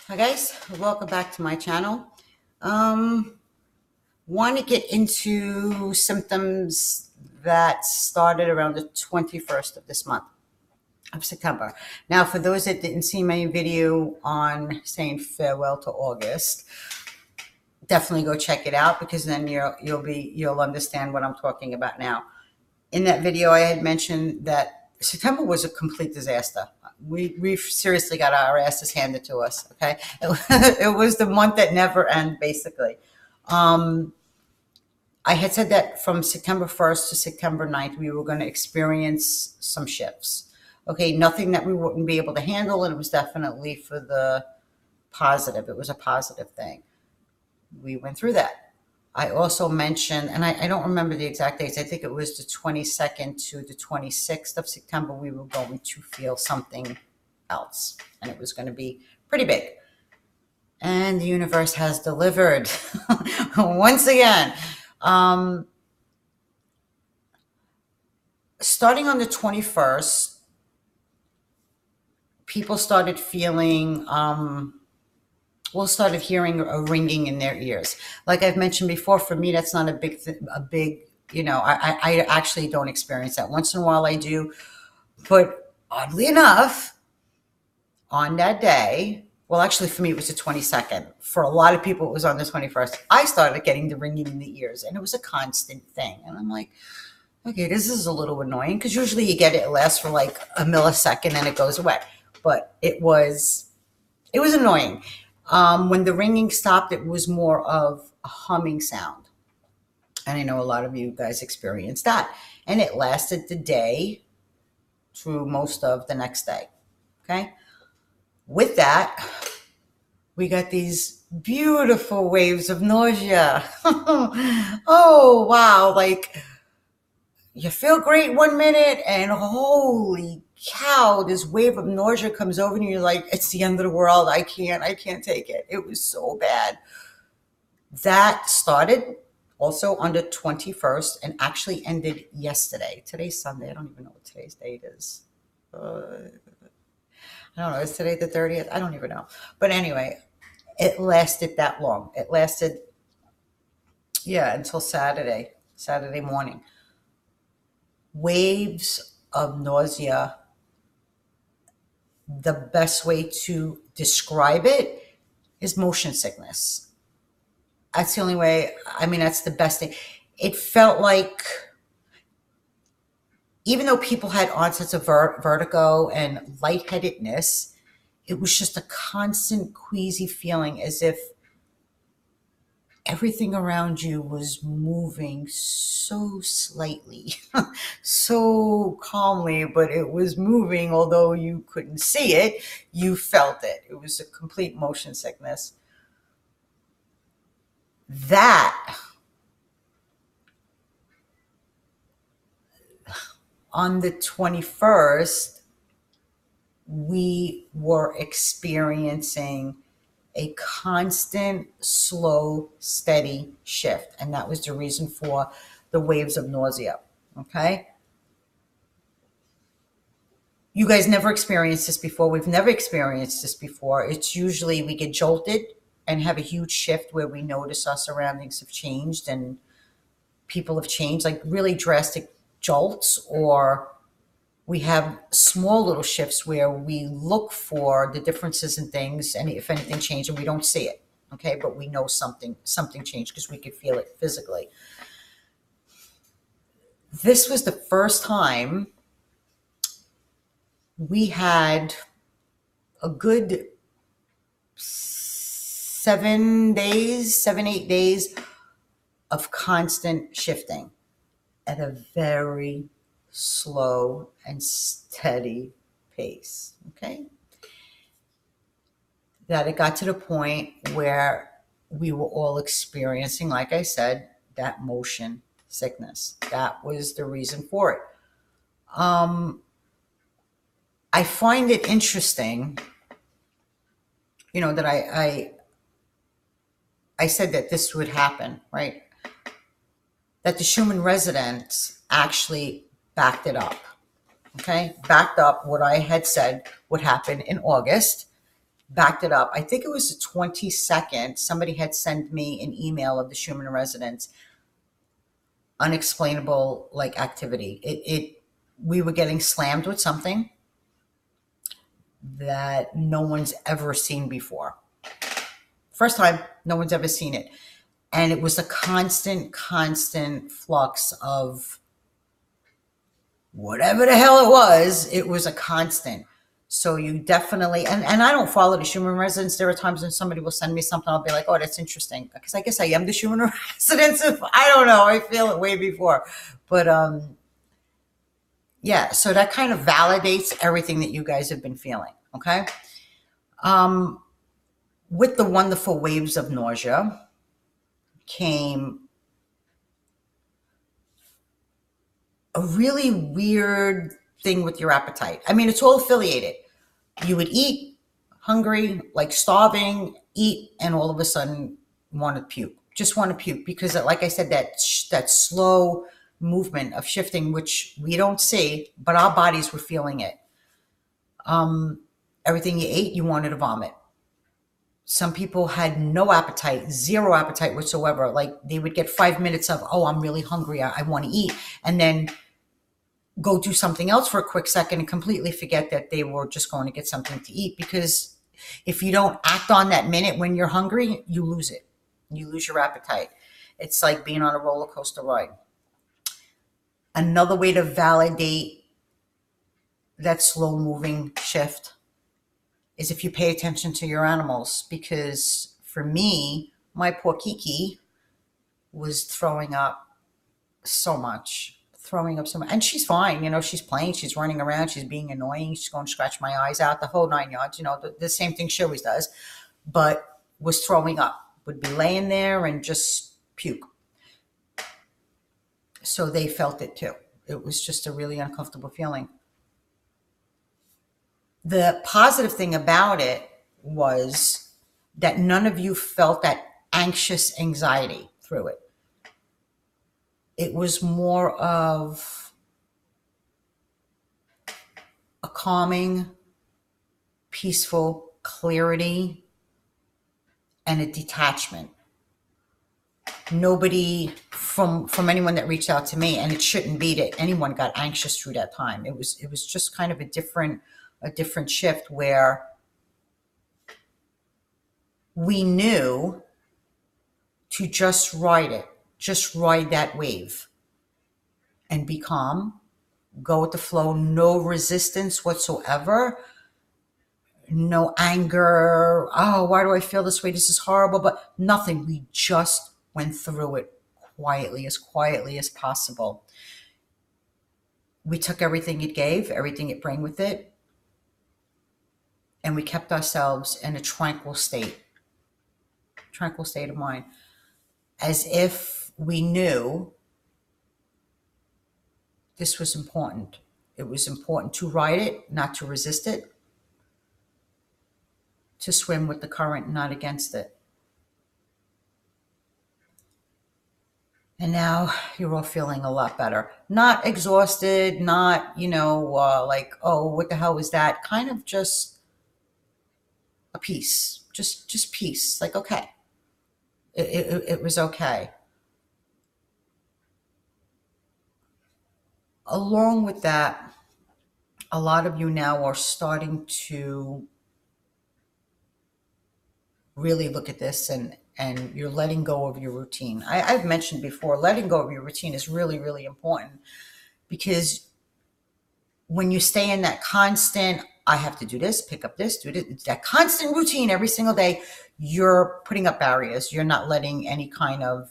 Hi guys, welcome back to my channel. Um, Want to get into symptoms that started around the 21st of this month of September. Now, for those that didn't see my video on saying farewell to August, definitely go check it out because then you'll understand what I'm talking about now. In that video, I had mentioned that September was a complete disaster. We seriously got our asses handed to us. Okay, it was the month that never end, basically. Um, I had said that from September 1st to September 9th, we were going to experience some shifts. Okay, nothing that we wouldn't be able to handle, and it was definitely for the positive. It was a positive thing. We went through that. I also mentioned, and I don't remember the exact dates. I think it was the 22nd to the 26th of September, we were going to feel something else, and it was going to be pretty big. And the universe has delivered once again. Starting on the 21st, people started feeling, started hearing a ringing in their ears. Like I've mentioned before, for me, that's not a big, I actually don't experience that. Once in a while I do, but oddly enough, on that day, well, actually for me, it was the 22nd. For a lot of people, it was on the 21st. I started getting the ringing in the ears, and it was a constant thing. And I'm like, okay, this is a little annoying because usually you get it lasts for like a millisecond and it goes away. But it was annoying. When the ringing stopped, it was more of a humming sound. And I know a lot of you guys experienced that. And it lasted the day through most of the next day. Okay. With that, we got these beautiful waves of nausea. Oh, wow. Like you feel great 1 minute and holy cow, this wave of nausea comes over and you're like, it's the end of the world. I can't take it. It was so bad. That started also on the 21st and actually ended yesterday. Today's Sunday. I don't even know what today's date is. I don't know. Is today the 30th? I don't even know. But anyway, it lasted that long. It lasted, until Saturday morning. Waves of nausea. The best way to describe it is motion sickness. That's the only way. I mean, that's the best thing. It felt like, even though people had onsets of vertigo and lightheadedness, it was just a constant queasy feeling as if everything around you was moving so slightly, so calmly, but it was moving, although you couldn't see it, you felt it. It was a complete motion sickness. That on the 21st, we were experiencing a constant, slow, steady shift. And that was the reason for the waves of nausea. Okay. You guys never experienced this before. We've never experienced this before. It's usually we get jolted and have a huge shift where we notice our surroundings have changed and people have changed, like really drastic jolts, or we have small little shifts where we look for the differences in things and if anything changed and we don't see it. Okay. But we know something changed because we could feel it physically. This was the first time we had a good 7, 8 days of constant shifting at a very slow and steady pace. Okay. That it got to the point where we were all experiencing, like I said, that motion sickness. That was the reason for it. I find it interesting, that I said that this would happen, right? That the Schumann residents actually backed it up. Okay, backed up what I had said would happen in August, backed it up. I think it was the 22nd. Somebody had sent me an email of the Schumann residence, unexplainable like activity. We were getting slammed with something that no one's ever seen before. First time, no one's ever seen it. And it was a constant flux of whatever the hell it was. It was a constant. So you definitely, and I don't follow the Schumann residence. There are times when somebody will send me something, I'll be like, oh, that's interesting. Because I guess I am the Schumann residence. If I don't know, I feel it way before. But yeah, so that kind of validates everything that you guys have been feeling. Okay. With the wonderful waves of nausea came a really weird thing with your appetite. I mean, it's all affiliated. You would eat, hungry, like starving, eat, and all of a sudden want to puke. Just want to puke because, like I said, that slow movement of shifting, which we don't see, but our bodies were feeling it. Everything you ate, you wanted to vomit. Some people had no appetite, zero appetite whatsoever. Like they would get 5 minutes of, oh, I'm really hungry, I want to eat, and then go do something else for a quick second and completely forget that they were just going to get something to eat. Because if you don't act on that minute when you're hungry, you lose it. You lose your appetite. It's like being on a roller coaster ride. Another way to validate that slow moving shift is if you pay attention to your animals. Because for me, my poor Kiki was throwing up so much. And she's fine. She's playing, she's running around, she's being annoying, she's going to scratch my eyes out, the whole 9 yards, the same thing she always does, but was throwing up, would be laying there and just puke. So they felt it too. It was just a really uncomfortable feeling. The positive thing about it was that none of you felt that anxious anxiety through it. It was more of a calming, peaceful clarity and a detachment. Nobody from anyone that reached out to me, and it shouldn't be that anyone got anxious through that time. It was just kind of a different shift where we knew to just ride it. Just ride that wave and be calm, go with the flow, no resistance whatsoever, no anger. Oh, why do I feel this way? This is horrible, but nothing. We just went through it quietly as possible. We took everything it gave, everything it brought with it, and we kept ourselves in a tranquil state of mind, as if we knew this was important. It was important to ride it, not to resist it, to swim with the current, not against it. And now you're all feeling a lot better. Not exhausted, not, like, oh, what the hell was that? Kind of just a peace, just peace. Like, okay, it was okay. Along with that, a lot of you now are starting to really look at this and you're letting go of your routine. I've mentioned before, letting go of your routine is really, really important, because when you stay in that constant, I have to do this, pick up this, do this, that constant routine every single day, you're putting up barriers. You're not letting any kind of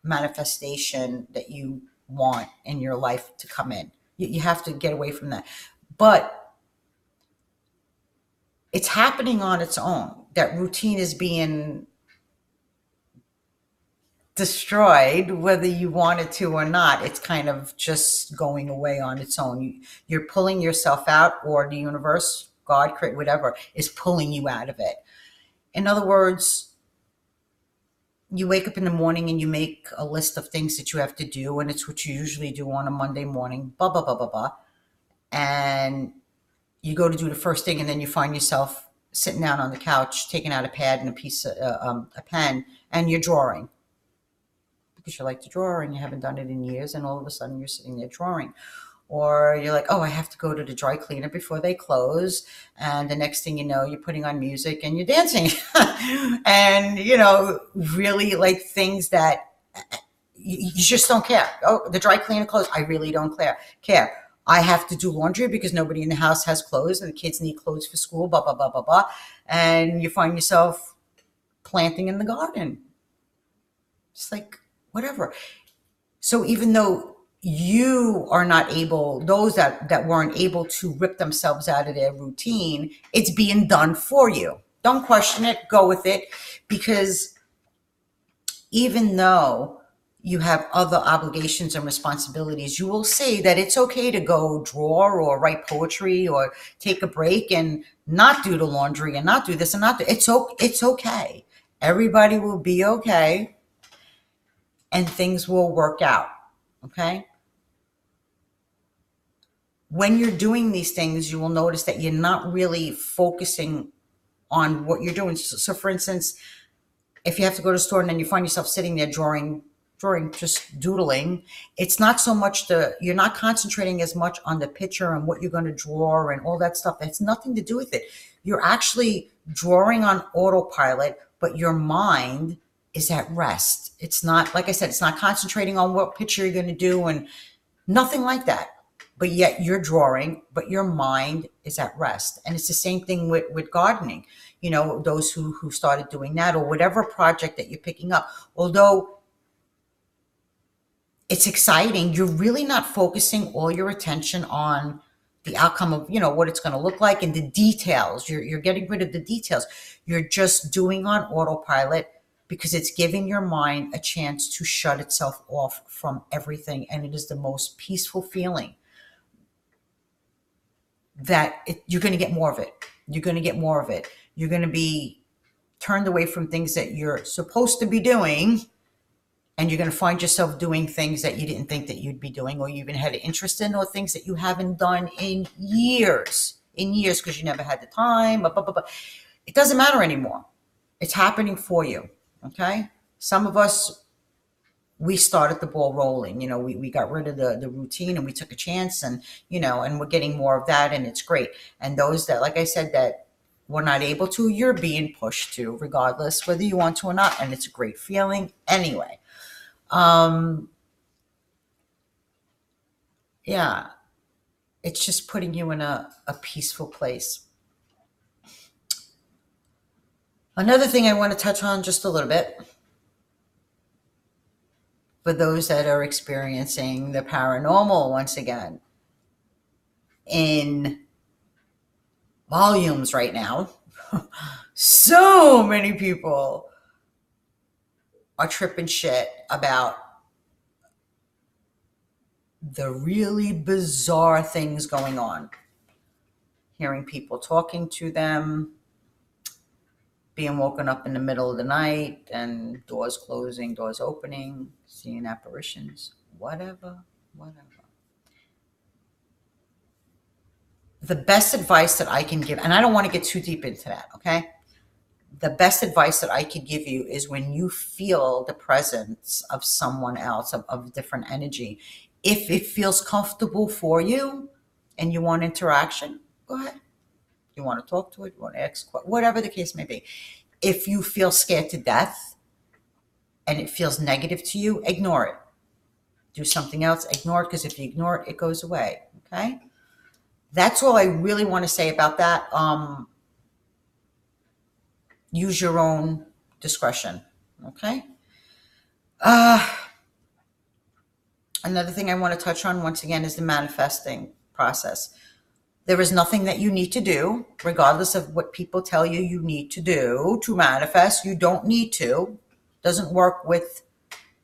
manifestation that you want in your life to come in. You have to get away from that. But it's happening on its own. That routine is being destroyed, whether you want it to or not. It's kind of just going away on its own. You're pulling yourself out, or the universe, God, whatever, is pulling you out of it. In other words, you wake up in the morning and you make a list of things that you have to do, and it's what you usually do on a Monday morning, blah, blah, blah, blah, blah. And you go to do the first thing, and then you find yourself sitting down on the couch, taking out a pad and a pen, and you're drawing because you like to draw and you haven't done it in years, and all of a sudden you're sitting there drawing. Or you're like, oh, I have to go to the dry cleaner before they close. And the next thing you know, you're putting on music and you're dancing. And, really like things that you just don't care. Oh, the dry cleaner closed. I really don't care. I have to do laundry because nobody in the house has clothes and the kids need clothes for school, blah, blah, blah, blah, blah. And you find yourself planting in the garden. It's like, whatever. So even though you are not able, those that weren't able to rip themselves out of their routine, it's being done for you. Don't question it, go with it, because even though you have other obligations and responsibilities, you will see that it's okay to go draw or write poetry or take a break and not do the laundry and not do this and not do it's okay. Everybody will be okay and things will work out. Okay? When you're doing these things, you will notice that you're not really focusing on what you're doing. So for instance, if you have to go to the store and then you find yourself sitting there drawing, just doodling, it's not so much you're not concentrating as much on the picture and what you're going to draw and all that stuff. That's nothing to do with it. You're actually drawing on autopilot, but your mind is at rest. It's not, like I said, it's not concentrating on what picture you're going to do and nothing like that. But yet you're drawing, but your mind is at rest. And it's the same thing with gardening. Those who started doing that, or whatever project that you're picking up, although it's exciting, you're really not focusing all your attention on the outcome of, what it's going to look like and the details. You're getting rid of the details. You're just doing on autopilot because it's giving your mind a chance to shut itself off from everything. And it is the most peaceful feeling you're going to get more of it. You're going to get more of it. You're going to be turned away from things that you're supposed to be doing, and you're going to find yourself doing things that you didn't think that you'd be doing, or you even had an interest in, or things that you haven't done in years because you never had the time. Blah, blah, blah, blah. It doesn't matter anymore. It's happening for you. Okay. Some of us, we started the ball rolling. We got rid of the routine and we took a chance, and and we're getting more of that, and it's great. And those that, like I said, that we're not able to, you're being pushed to, regardless whether you want to or not, and it's a great feeling anyway. Yeah, it's just putting you in a peaceful place. Another thing I want to touch on just a little bit, for those that are experiencing the paranormal once again in volumes right now. So many people are tripping shit about the really bizarre things going on. Hearing people talking to them, being woken up in the middle of the night, and doors closing, doors opening, seeing apparitions, whatever. The best advice that I can give, and I don't want to get too deep into that, okay? The best advice that I could give you is when you feel the presence of someone else, of different energy, if it feels comfortable for you and you want interaction, go ahead. You want to talk to it, you want to ask, whatever the case may be. If you feel scared to death and it feels negative to you, ignore it. Do something else, ignore it, because if you ignore it, it goes away, okay? That's all I really want to say about that. Use your own discretion, okay? Another thing I want to touch on once again is the manifesting process. There is nothing that you need to do, regardless of what people tell you you need to do to manifest. You don't need to. Doesn't work with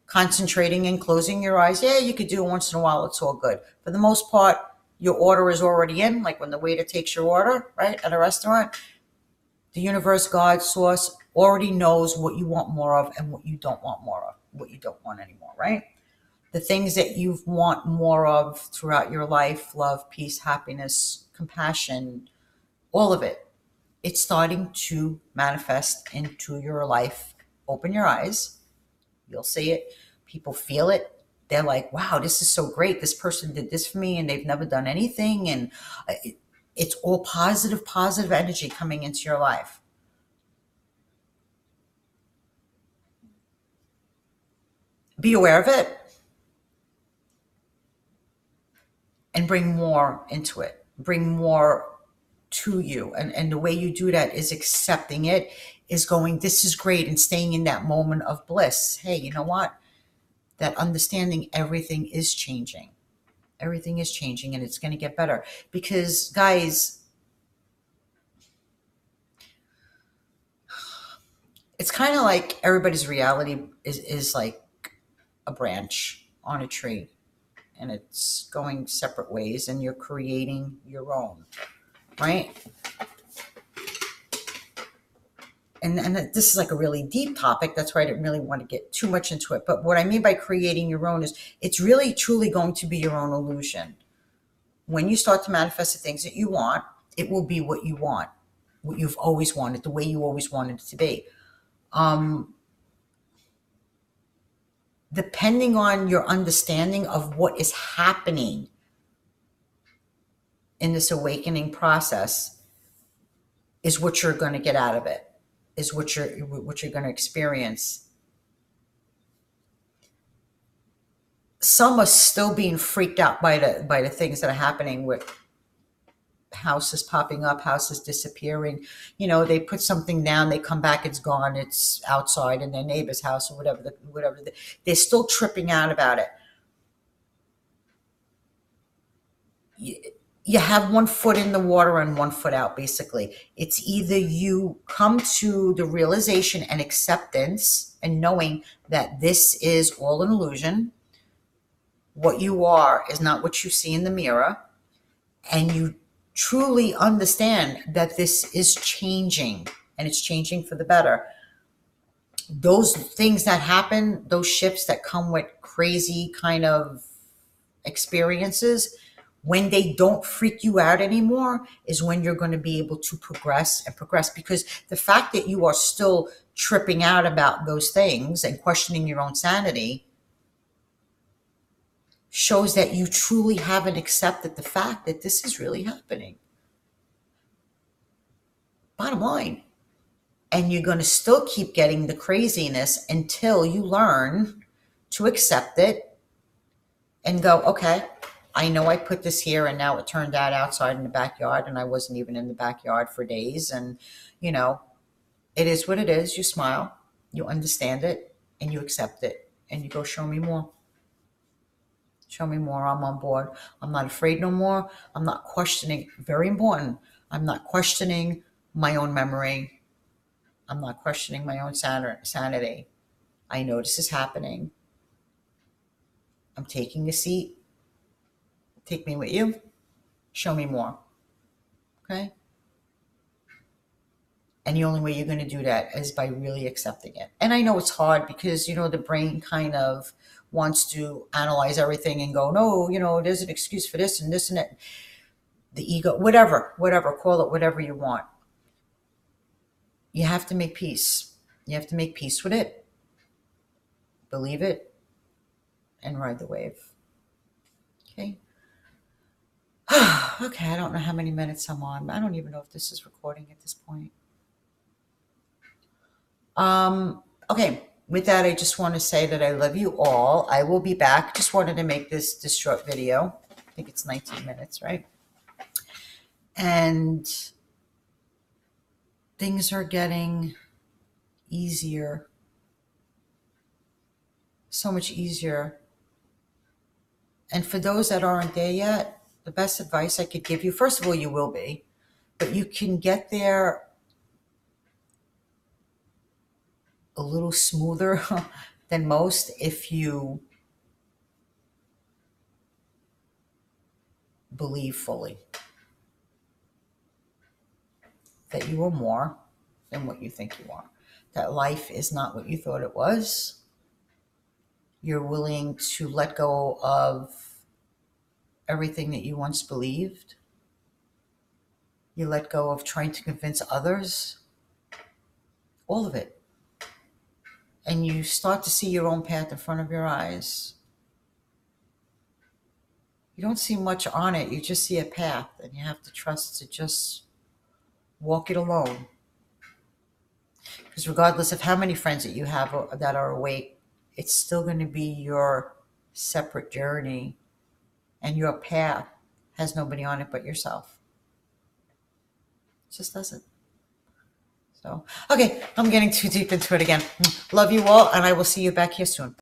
concentrating and closing your eyes. Yeah, you could do it once in a while. It's all good. For the most part, your order is already in, like when the waiter takes your order, right, at a restaurant. The universe, God, source already knows what you want more of and what you don't want more of, what you don't want anymore, right? The things that you want more of throughout your life, love, peace, happiness, compassion, all of it. It's starting to manifest into your life. Open your eyes. You'll see it. People feel it. They're like, wow, this is so great. This person did this for me and they've never done anything. And it's all positive, positive energy coming into your life. Be aware of it and bring more into it. Bring more to you. And the way you do that is accepting it, is going, this is great, and staying in that moment of bliss. Hey, you know what? That understanding everything is changing. Everything is changing and it's going to get better. Because, guys, it's kind of like everybody's reality is like a branch on a tree, and it's going separate ways, and you're creating your own, right? And this is like a really deep topic. That's why I didn't really want to get too much into it. But what I mean by creating your own is it's really truly going to be your own illusion. When you start to manifest the things that you want, it will be what you want, what you've always wanted, the way you always wanted it to be. Um, Depending on your understanding of what is happening in this awakening process, is what you're going to get out of it, is what you're going to experience. Some are still being freaked out by the things that are happening with houses popping up, houses disappearing. You know, they put something down, they come back, it's gone, it's outside in their neighbor's house or whatever. They're still tripping out about it. You have one foot in the water and one foot out, basically. It's either you come to the realization and acceptance and knowing that this is all an illusion. What you are is not what you see in the mirror. And you truly understand that this is changing, and it's changing for the better. Those things that happen, those shifts that come with crazy kind of experiences, when they don't freak you out anymore, is when you're going to be able to progress and progress. Because the fact that you are still tripping out about those things and questioning your own sanity shows that you truly haven't accepted the fact that this is really happening. Bottom line. And you're going to still keep getting the craziness until you learn to accept it and go, okay, I know I put this here and now it turned out outside in the backyard and I wasn't even in the backyard for days. And, you know, it is what it is. You smile, you understand it, and you accept it, and you go, show me more. Show me more. I'm on board. I'm not afraid no more. I'm not questioning. Very important. I'm not questioning my own memory. I'm not questioning my own sanity. I know this is happening. I'm taking a seat. Take me with you. Show me more. Okay? And the only way you're going to do that is by really accepting it. And I know it's hard because, you know, the brain kind of wants to analyze everything and go, no, you know, there's an excuse for this and this and that. The ego, whatever, call it whatever you want. You have to make peace. You have to make peace with it, believe it, and ride the wave. Okay? Okay, I don't know how many minutes I'm on. I don't even know if this is recording at this point. Okay, with that, I just want to say that I love you all. I will be back. Just wanted to make this short video. I think it's 19 minutes, right? And things are getting easier. So much easier. And for those that aren't there yet, the best advice I could give you, first of all, you will be, but you can get there a little smoother than most if you believe fully that you are more than what you think you are, that life is not what you thought it was. You're willing to let go of everything that you once believed. You let go of trying to convince others, all of it. And you start to see your own path in front of your eyes. You don't see much on it, you just see a path, and you have to trust to just walk it alone. Because regardless of how many friends that you have that are awake, it's still going to be your separate journey, and your path has nobody on it but yourself. It just doesn't. So, okay, I'm getting too deep into it again. Love you all, and I will see you back here soon.